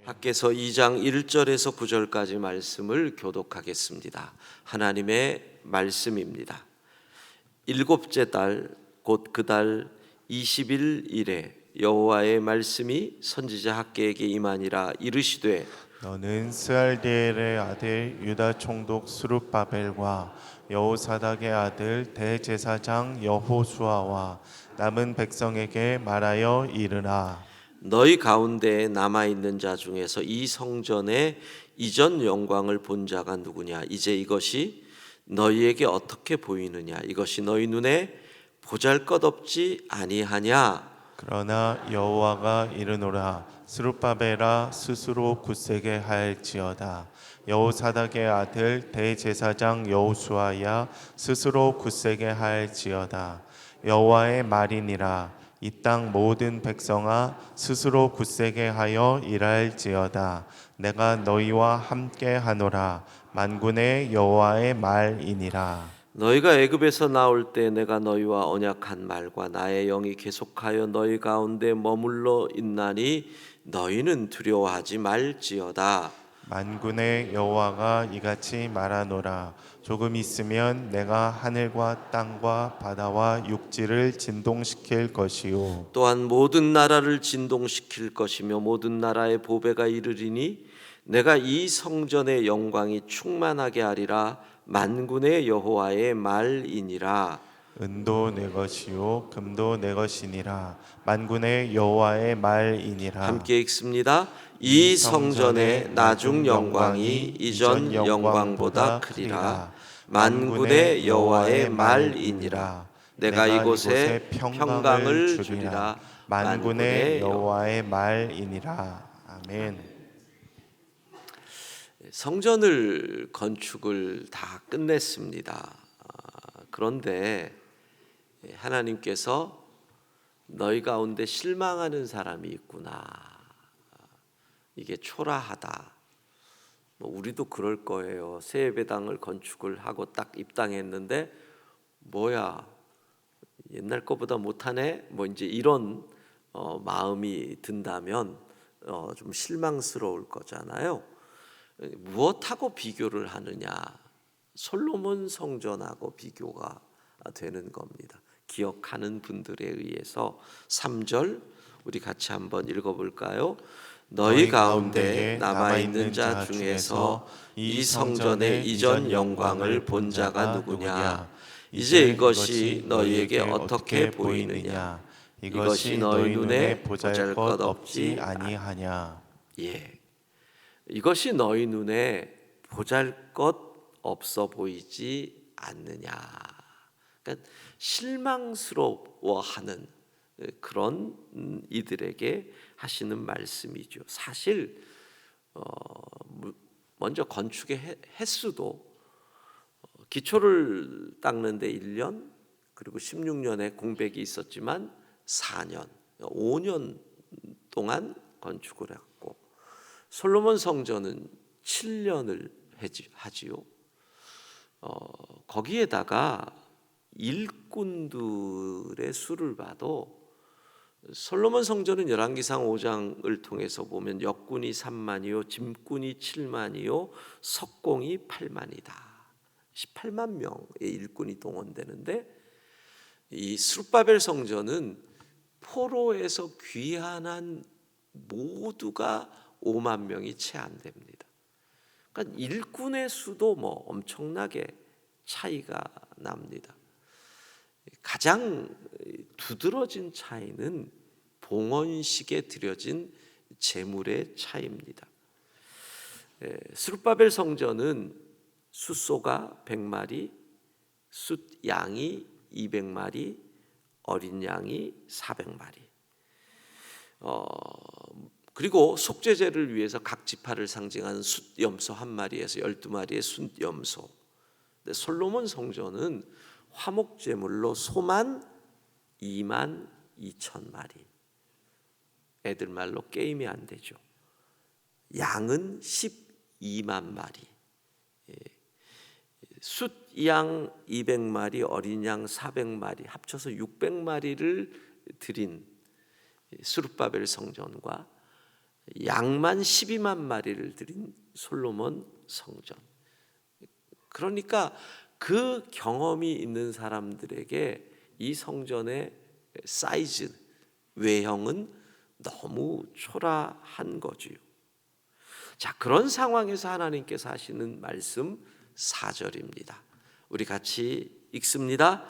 밖에서 2장 1절에서 9절까지 말씀을 교독하겠습니다. 하나님의 말씀입니다. 일곱째 달 곧 그 달 20일 이래 여호와의 말씀이 선지자 학개에게 임하니라. 이르시되 너는 스알디엘의 아들 유다 총독 스룹바벨과 여호사닥의 아들 대제사장 여호수아와 남은 백성에게 말하여 이르라. 너희 가운데에 남아있는 자 중에서 이 성전의 이전 영광을 본 자가 누구냐? 이제 이것이 너희에게 어떻게 보이느냐? 이것이 너희 눈에 보잘것없지 아니하냐? 그러나 여호와가 이르노라. 스룹바벨아 스스로 굳세게 할지어다. 여호사닥의 아들 대제사장 여호수아야 스스로 굳세게 할지어다. 여호와의 말이니라. 이 땅 모든 백성아 스스로 굳세게 하여 일할지어다. 내가 너희와 함께 하노라. 만군의 여호와의 말이니라. 너희가 애굽에서 나올 때 내가 너희와 언약한 말과 나의 영이 계속하여 너희 가운데 머물러 있나니 너희는 두려워하지 말지어다. 만군의 여호와가 이같이 말하노라. 조금 있으면 내가 하늘과 땅과 바다와 육지를 진동시킬 것이요 또한 모든 나라를 진동시킬 것이며 모든 나라의 보배가 이르리니 내가 이 성전의 영광이 충만하게 하리라. 만군의 여호와의 말이니라. 은도 내 것이요 금도 내 것이니라. 만군의 여호와의 말이니라. 함께 읽습니다. 이 성전의 나중 영광이 이전 영광보다 크리라. 만군의 여호와의 말이니라. 내가 이곳에 평강을 주리라. 만군의 여호와의 말이니라. 아멘. 성전을 건축을 다 끝냈습니다. 그런데 하나님께서 너희 가운데 실망하는 사람이 있구나. 이게 초라하다. 우리도 그럴 거예요. 새 예배당을 건축을 하고 딱 입당했는데 뭐야 옛날 거보다 못하네. 이제 이런 마음이 든다면 좀 실망스러울 거잖아요. 무엇하고 비교를 하느냐? 솔로몬 성전하고 비교가 되는 겁니다. 기억하는 분들에 의해서 3절 우리 같이 한번 읽어볼까요? 너희 가운데 남아있는 자 중에서 이 성전의 이전 영광을 본 자가 누구냐? 이제 이것이 너희에게 어떻게 보이느냐? 이것이 너희 눈에 보잘것없지 아니하냐? 예, 이것이 너희 눈에 보잘것 없어 보이지 않느냐? 그러니까 실망스러워하는 그런 이들에게 하시는 말씀이죠. 사실 먼저 건축의 횟수도 기초를 닦는데 1년 그리고 16년에 공백이 있었지만 4년, 5년 동안 건축을 했고 솔로몬 성전은 7년을 하지요. 거기에다가 일꾼들의 수를 봐도 솔로몬 성전은 열왕기상 5장을 통해서 보면 역군이 3만이요 짐꾼이 7만이요 석공이 8만이다. 18만 명의 일꾼이 동원되는데 이 스룹바벨 성전은 포로에서 귀환한 모두가 5만 명이 채 안 됩니다. 그러니까 일꾼의 수도 엄청나게 차이가 납니다. 가장 두드러진 차이는 봉헌식에 드려진 제물의 차이입니다. 스룹바벨 성전은 숫소가 100마리, 숫양이 200마리, 어린 양이 400마리. 그리고 속죄제를 위해서 각 지파를 상징하는 숫염소 1마리에서 12마리의 숫염소. 근데 솔로몬 성전은 화목제물로 소만 2만 2천 마리. 애들 말로 게임이 안 되죠. 양은 12만 마리. 숫양 200마리, 어린 양 400마리 합쳐서 600마리를 드린 스룹바벨 성전과 양만 12만 마리를 드린 솔로몬 성전. 그러니까 그 경험이 있는 사람들에게 이 성전의 사이즈, 외형은 너무 초라한 거지요. 자, 그런 상황에서 하나님께서 하시는 말씀 4절입니다. 우리 같이 읽습니다.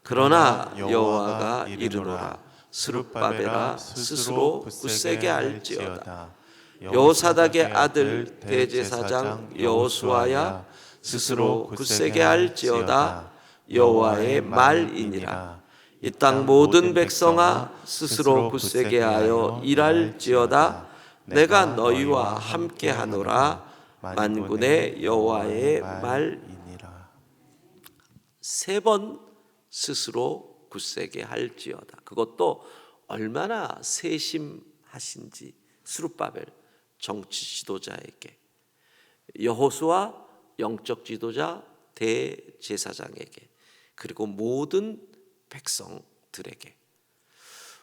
그러나 여호와가 이르노라 스룹바벨아 스스로 굳세게 할지어다. 여호사닥의 아들 대제사장 여호수아야 스스로 굳세게 할지어다. 여호와의 말이니라. 이 땅 모든 백성아 스스로 굳세게 하여 일할지어다. 내가 너희와 함께하노라. 만군의 여호와의 말이니라. 3번 스스로 굳세게 할지어다. 그것도 얼마나 세심하신지. 스룹바벨 정치 지도자에게, 여호수아 영적 지도자 대제사장에게, 그리고 모든 백성들에게.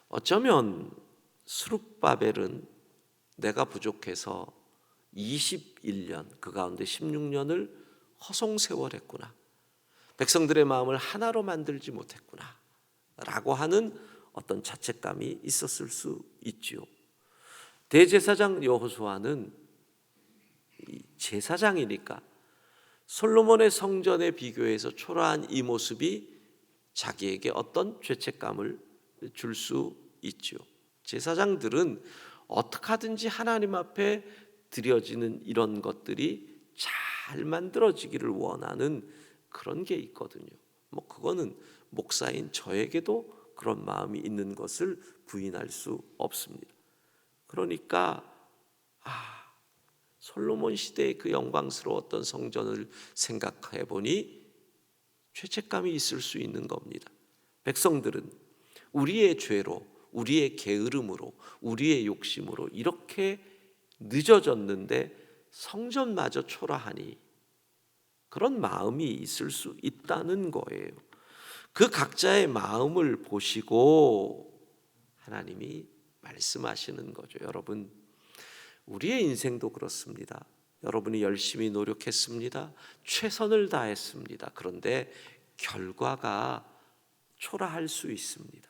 어쩌면 스룹바벨은 내가 부족해서 21년, 그 가운데 16년을 허송세월했구나, 백성들의 마음을 하나로 만들지 못했구나 라고 하는 어떤 자책감이 있었을 수 있지요. 대제사장 여호수아는 제사장이니까 솔로몬의 성전에 비교해서 초라한 이 모습이 자기에게 어떤 죄책감을 줄 수 있죠. 제사장들은 어떻게 하든지 하나님 앞에 드려지는 이런 것들이 잘 만들어지기를 원하는 그런 게 있거든요. 그거는 목사인 저에게도 그런 마음이 있는 것을 부인할 수 없습니다. 그러니까 솔로몬 시대의 그 영광스러웠던 성전을 생각해 보니 죄책감이 있을 수 있는 겁니다. 백성들은 우리의 죄로, 우리의 게으름으로, 우리의 욕심으로 이렇게 늦어졌는데 성전마저 초라하니, 그런 마음이 있을 수 있다는 거예요. 그 각자의 마음을 보시고 하나님이 말씀하시는 거죠. 여러분, 우리의 인생도 그렇습니다. 여러분이 열심히 노력했습니다. 최선을 다했습니다. 그런데 결과가 초라할 수 있습니다.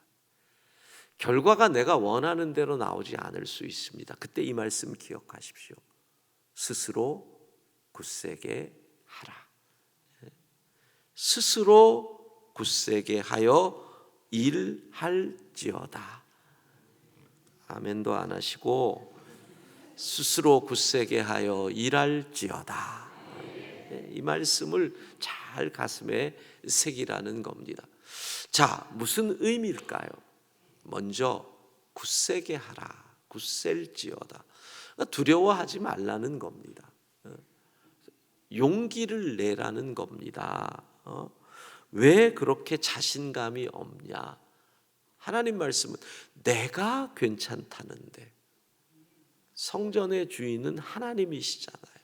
결과가 내가 원하는 대로 나오지 않을 수 있습니다. 그때 이 말씀 기억하십시오. 스스로 굳세게 하라. 스스로 굳세게 하여 일할지어다. 아멘도 안 하시고 스스로 굳세게 하여 일할지어다. 이 말씀을 잘 가슴에 새기라는 겁니다. 자, 무슨 의미일까요? 먼저 굳세게 하라, 굳셀지어다. 두려워하지 말라는 겁니다. 용기를 내라는 겁니다. 왜 그렇게 자신감이 없냐? 하나님 말씀은 내가 괜찮다는데, 성전의 주인은 하나님이시잖아요.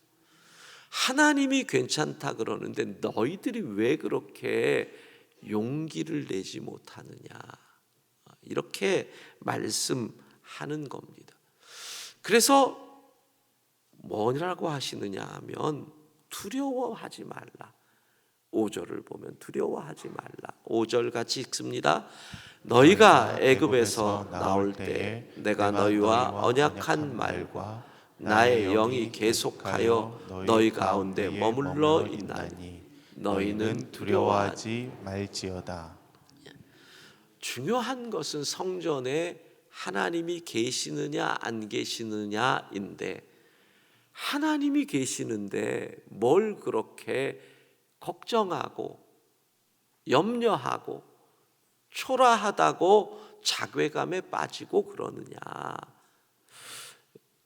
하나님이 괜찮다 그러는데 너희들이 왜 그렇게 용기를 내지 못하느냐, 이렇게 말씀하는 겁니다. 그래서 뭐라고 하시느냐 하면 두려워하지 말라. 5절을 보면 두려워하지 말라. 5절 같이 읽습니다. 너희가 애굽에서 나올 때 내가 너희와 언약한 말과 나의 영이 계속하여 너희 가운데 머물러 있나니 너희는 두려워하지 말지어다. 중요한 것은 성전에 하나님이 계시느냐 안 계시느냐인데, 하나님이 계시는데 뭘 그렇게 걱정하고 염려하고 초라하다고 자괴감에 빠지고 그러느냐.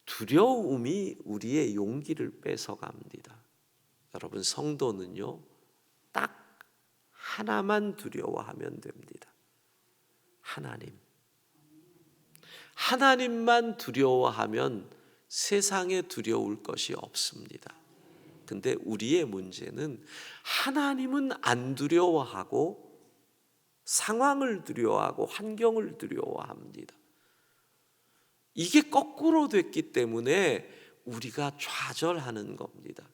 두려움이 우리의 용기를 뺏어갑니다. 여러분, 성도는요 딱 하나만 두려워하면 됩니다. 하나님만 두려워하면 세상에 두려울 것이 없습니다. 근데 우리의 문제는 하나님은 안 두려워하고 상황을 두려워하고 환경을 두려워합니다. 이게 거꾸로 됐기 때문에 우리가 좌절하는 겁니다.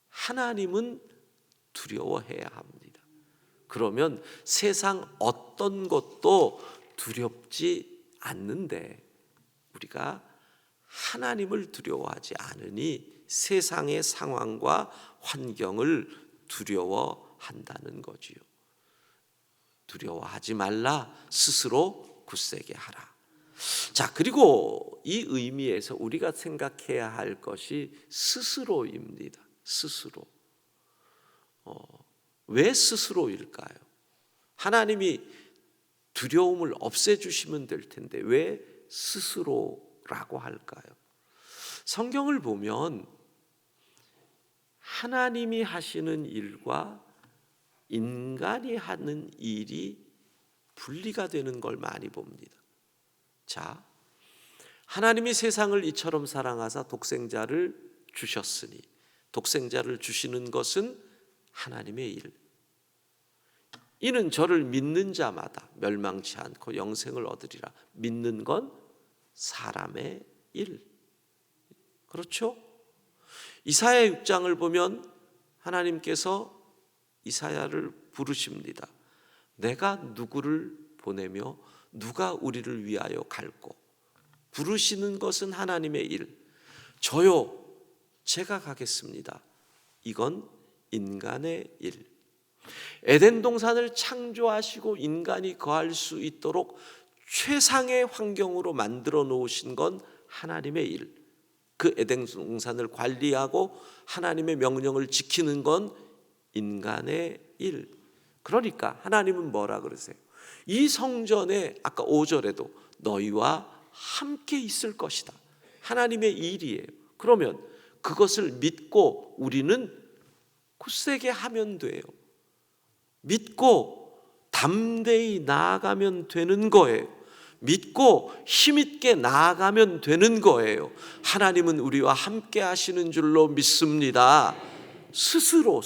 하나님은 두려워해야 합니다. 그러면 세상 어떤 것도 두렵지 않는데 우리가 하나님을 두려워하지 않으니 세상의 상황과 환경을 두려워한다는 거지요. 두려워하지 말라. 스스로 굳세게 하라. 자, 그리고 이 의미에서 우리가 생각해야 할 것이 스스로입니다. 스스로. 왜 스스로일까요? 하나님이 두려움을 없애주시면 될 텐데 왜 스스로라고 할까요? 성경을 보면 하나님이 하시는 일과 인간이 하는 일이 분리가 되는 걸 많이 봅니다. 자, 하나님이 세상을 이처럼 사랑하사 독생자를 주셨으니 독생자를 주시는 것은 하나님의 일. 이는 저를 믿는 자마다 멸망치 않고 영생을 얻으리라. 믿는 건 사람의 일. 그렇죠? 이사야 6장을 보면 하나님께서 이사야를 부르십니다. 내가 누구를 보내며 누가 우리를 위하여 갈고. 부르시는 것은 하나님의 일. 저요, 제가 가겠습니다. 이건 인간의 일. 에덴 동산을 창조하시고 인간이 거할 수 있도록 최상의 환경으로 만들어 놓으신 건 하나님의 일. 그 에덴 동산을 관리하고 하나님의 명령을 지키는 건 인간의 일. 그러니까 하나님은 뭐라 그러세요? 이 성전에 아까 5절에도 너희와 함께 있을 것이다. 하나님의 일이에요. 그러면 그것을 믿고 우리는 굳세게 하면 돼요. 믿고 담대히 나아가면 되는 거예요. 믿고 힘있게 나아가면 되는 거예요. 하나님은 우리와 함께 하시는 줄로 믿습니다. 스스로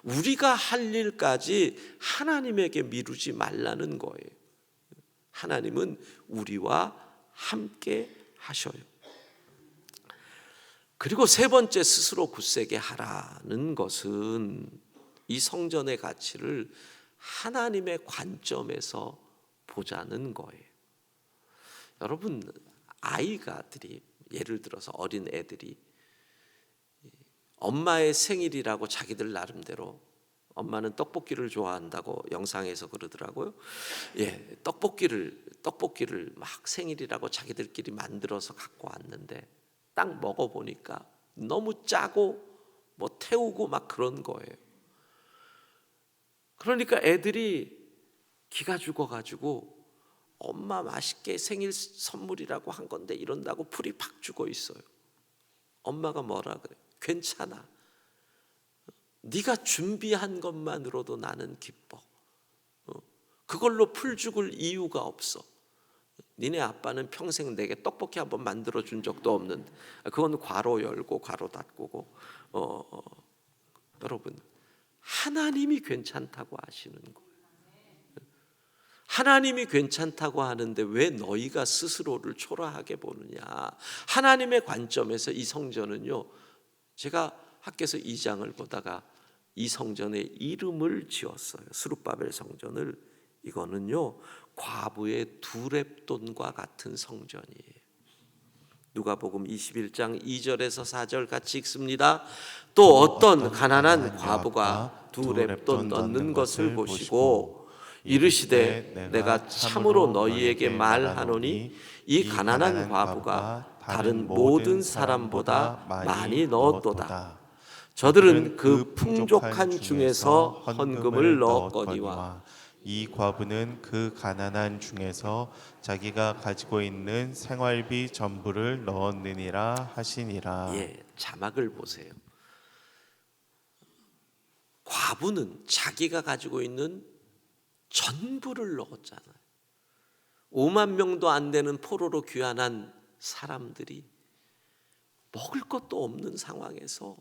우리가 할 일까지 하나님에게 미루지 말라는 거예요. 하나님은 우리와 함께 하셔요. 그리고 세 번째, 스스로 굳세게 하라는 것은 이 성전의 가치를 하나님의 관점에서 보자는 거예요. 여러분, 아이가들이, 예를 들어서 어린 애들이 엄마의 생일이라고 자기들 나름대로, 엄마는 떡볶이를 좋아한다고 영상에서 그러더라고요. 예, 떡볶이를 막 생일이라고 자기들끼리 만들어서 갖고 왔는데 딱 먹어보니까 너무 짜고 뭐 태우고 막 그런 거예요. 그러니까 애들이 기가 죽어가지고 엄마 맛있게 생일 선물이라고 한 건데 이런다고 풀이 팍 죽어 있어요. 엄마가 뭐라 그래? 괜찮아. 네가 준비한 것만으로도 나는 기뻐. 그걸로 풀 죽을 이유가 없어. 니네 아빠는 평생 내게 떡볶이 한번 만들어 준 적도 없는데, 그건 괄호 열고 괄호 닫고. 여러분, 하나님이 괜찮다고 하시는 거예요. 하나님이 괜찮다고 하는데 왜 너희가 스스로를 초라하게 보느냐. 하나님의 관점에서 이 성전은요, 제가 학교에서 2장을 보다가 이 성전에 이름을 지었어요. 스룹바벨 성전을. 이거는요, 과부의 두렙돈과 같은 성전이에요. 누가복음 21장 2절에서 4절 같이 읽습니다. 또 어떤 가난한 과부가 두렙돈 넣는 것을 보시고 이르시되 내가 참으로 너희에게 말하노니 이 가난한 과부가 다른 모든 사람보다 많이 넣었도다. 저들은 그 풍족한 중에서 헌금을 넣었거니와 이 과부는 그 가난한 중에서 자기가 가지고 있는 생활비 전부를 넣었느니라 하시니라. 예, 자막을 보세요. 과부는 자기가 가지고 있는 전부를 넣었잖아요. 5만 명도 안 되는 포로로 귀환한 사람들이 먹을 것도 없는 상황에서,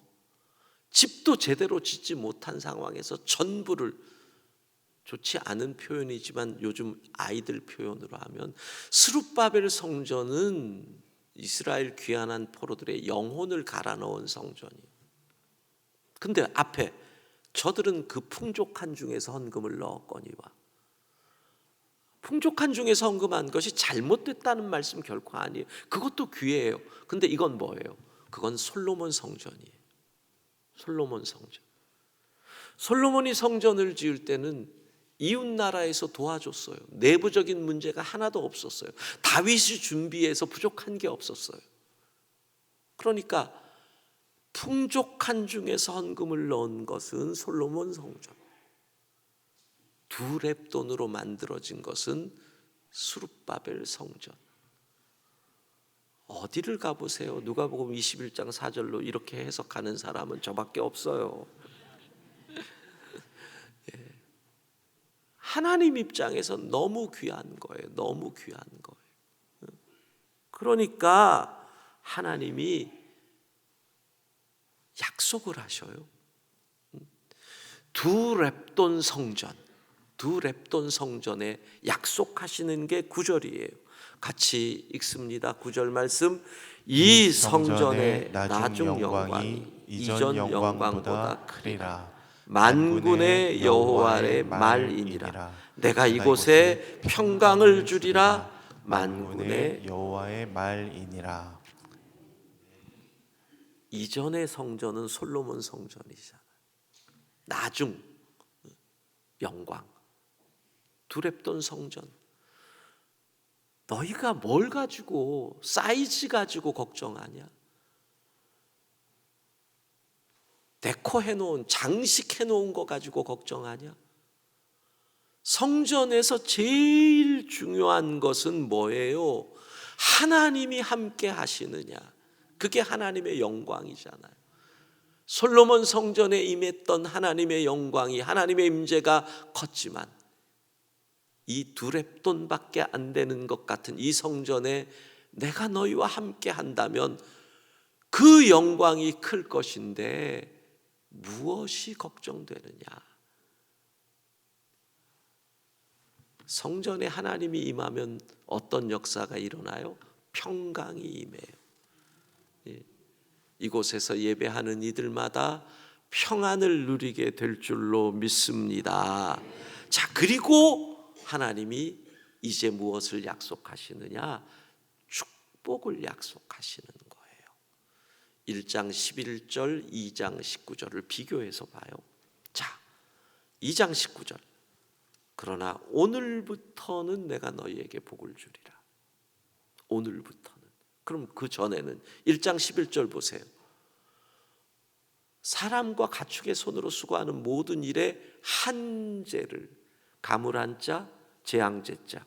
집도 제대로 짓지 못한 상황에서 전부를, 좋지 않은 표현이지만 요즘 아이들 표현으로 하면 스룹바벨 성전은 이스라엘 귀환한 포로들의 영혼을 갈아 넣은 성전이에요. 근데 앞에 저들은 그 풍족한 중에서 헌금을 넣었거니와, 풍족한 중에서 헌금한 것이 잘못됐다는 말씀 결코 아니에요. 그것도 귀해요. 근데 이건 뭐예요? 그건 솔로몬 성전이에요. 솔로몬 성전. 솔로몬이 성전을 지을 때는 이웃 나라에서 도와줬어요. 내부적인 문제가 하나도 없었어요. 다윗이 준비해서 부족한 게 없었어요. 그러니까 풍족한 중에서 헌금을 넣은 것은 솔로몬 성전, 두 렙돈으로 만들어진 것은 스룹바벨 성전. 어디를 가보세요. 누가복음 21장 4절로 이렇게 해석하는 사람은 저밖에 없어요. 하나님 입장에서 너무 귀한 거예요. 너무 귀한 거예요. 그러니까 하나님이 약속을 하셔요. 두 렙돈 성전, 두 렙돈 성전에 약속하시는 게 9절이에요. 같이 읽습니다. 9절 말씀. 이 성전의 나중 영광이 이전 영광보다 크리라. 만군의 여호와의 말이니라. 내가 이곳에 평강을 주리라. 만군의 여호와의 말이니라. 이전의 성전은 솔로몬 성전이잖아요. 나중 영광, 두 렙돈 성전. 너희가 뭘 가지고, 사이즈 가지고 걱정하냐? 데코 해놓은, 장식해놓은 거 가지고 걱정하냐? 성전에서 제일 중요한 것은 뭐예요? 하나님이 함께 하시느냐? 그게 하나님의 영광이잖아요. 솔로몬 성전에 임했던 하나님의 영광이, 하나님의 임재가 컸지만 이 두 렙돈밖에 안 되는 것 같은 이 성전에 내가 너희와 함께 한다면 그 영광이 클 것인데 무엇이 걱정되느냐? 성전에 하나님이 임하면 어떤 역사가 일어나요? 평강이 임해요. 이곳에서 예배하는 이들마다 평안을 누리게 될 줄로 믿습니다. 자, 그리고 하나님이 이제 무엇을 약속하시느냐? 축복을 약속하시는 거예요. 1장 11절, 2장 19절을 비교해서 봐요. 자, 2장 19절. 그러나 오늘부터는 내가 너희에게 복을 주리라. 오늘부터는. 그럼 그 전에는 1장 11절 보세요. 사람과 가축의 손으로 수고하는 모든 일에 한제를, 가물 한자, 재앙제자,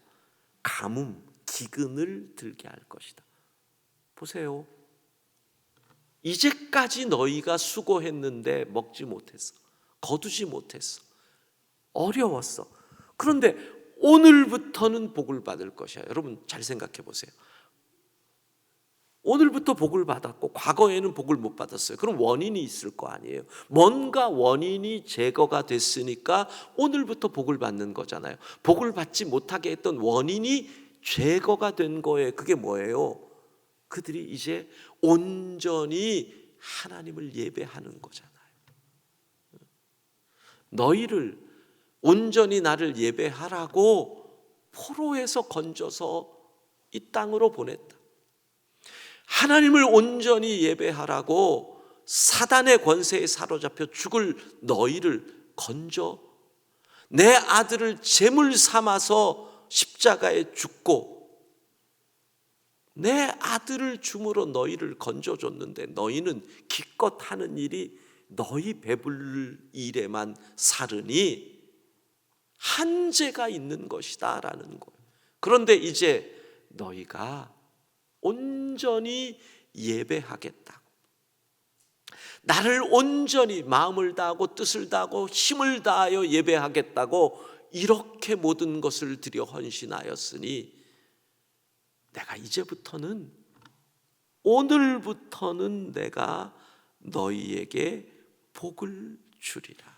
가뭄, 기근을 들게 할 것이다. 보세요. 이제까지 너희가 수고했는데 먹지 못했어. 거두지 못했어. 어려웠어. 그런데 오늘부터는 복을 받을 것이야. 여러분 잘 생각해 보세요. 오늘부터 복을 받았고 과거에는 복을 못 받았어요. 그럼 원인이 있을 거 아니에요. 뭔가 원인이 제거가 됐으니까 오늘부터 복을 받는 거잖아요. 복을 받지 못하게 했던 원인이 제거가 된 거예요. 그게 뭐예요? 그들이 이제 온전히 하나님을 예배하는 거잖아요. 너희를 온전히 나를 예배하라고 포로에서 건져서 이 땅으로 보냈다. 하나님을 온전히 예배하라고 사단의 권세에 사로잡혀 죽을 너희를 건져 내 아들을 제물 삼아서 십자가에 죽고 내 아들을 줌으로 너희를 건져줬는데 너희는 기껏 하는 일이 너희 배불릴 일에만 사르니 한계가 있는 것이다 라는 거예요. 그런데 이제 너희가 온전히 예배하겠다고, 나를 온전히 마음을 다하고 뜻을 다하고 힘을 다하여 예배하겠다고 이렇게 모든 것을 드려 헌신하였으니 내가 이제부터는, 오늘부터는 내가 너희에게 복을 주리라.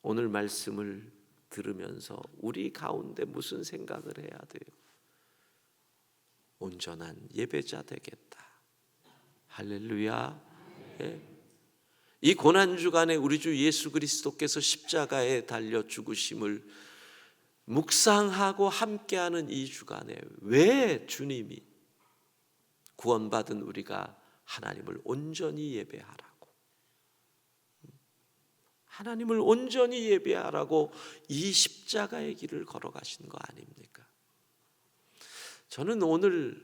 오늘 말씀을 들으면서 우리 가운데 무슨 생각을 해야 돼요? 온전한 예배자 되겠다. 할렐루야. 예. 이 고난주간에 우리 주 예수 그리스도께서 십자가에 달려 죽으심을 묵상하고 함께하는 이 주간에 왜 주님이 구원받은 우리가 하나님을 온전히 예배하라고, 하나님을 온전히 예배하라고 이 십자가의 길을 걸어가신 거 아닙니까? 저는 오늘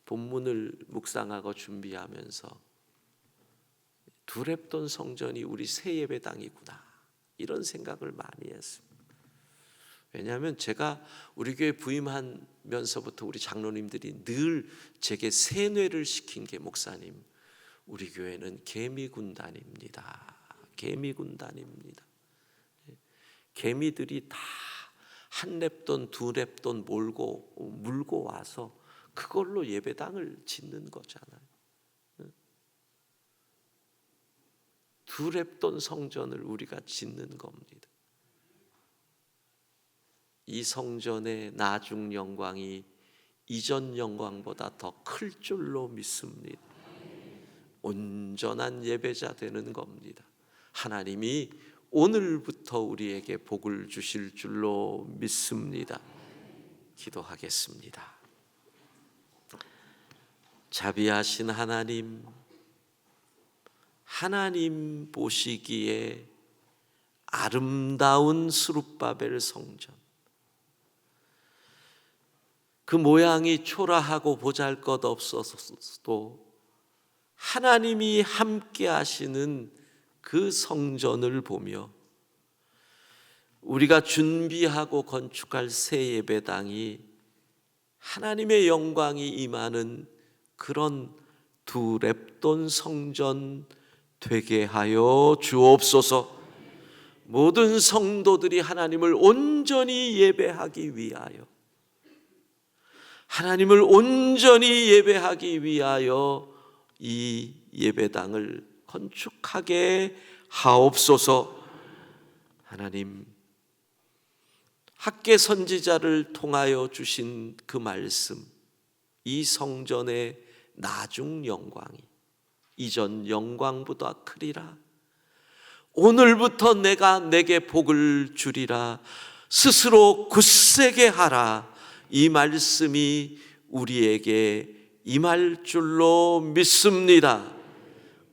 본문을 묵상하고 준비하면서 두렙돈 성전이 우리 새 예배당이구나, 이런 생각을 많이 했습니다. 왜냐하면 제가 우리 교회 부임하면서부터 우리 장로님들이 늘 제게 세뇌를 시킨 게, 목사님, 우리 교회는 개미군단입니다. 개미군단입니다. 개미들이 다 한 랩돈 두 랩돈 물고 와서 그걸로 예배당을 짓는 거잖아요. 두 랩돈 성전을 우리가 짓는 겁니다. 이 성전의 나중 영광이 이전 영광보다 더 클 줄로 믿습니다. 온전한 예배자 되는 겁니다. 하나님이 오늘부터 우리에게 복을 주실 줄로 믿습니다. 기도하겠습니다. 자비하신 하나님, 하나님 보시기에 아름다운 스룹바벨 성전, 그 모양이 초라하고 보잘것없어도 하나님이 함께 하시는 그 성전을 보며 우리가 준비하고 건축할 새 예배당이 하나님의 영광이 임하는 그런 두 랩돈 성전 되게 하여 주옵소서. 모든 성도들이 하나님을 온전히 예배하기 위하여, 하나님을 온전히 예배하기 위하여 이 예배당을 건축하게 하옵소서. 하나님, 학계 선지자를 통하여 주신 그 말씀, 이 성전의 나중 영광이 이전 영광보다 크리라. 오늘부터 내가 내게 복을 주리라. 스스로 굳세게 하라. 이 말씀이 우리에게 임할 줄로 믿습니다.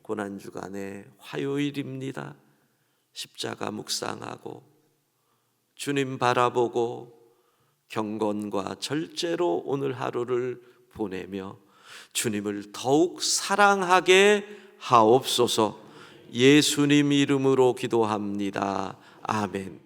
고난주간의 화요일입니다. 십자가 묵상하고 주님 바라보고 경건과 절제로 오늘 하루를 보내며 주님을 더욱 사랑하게 하옵소서. 예수님 이름으로 기도합니다. 아멘.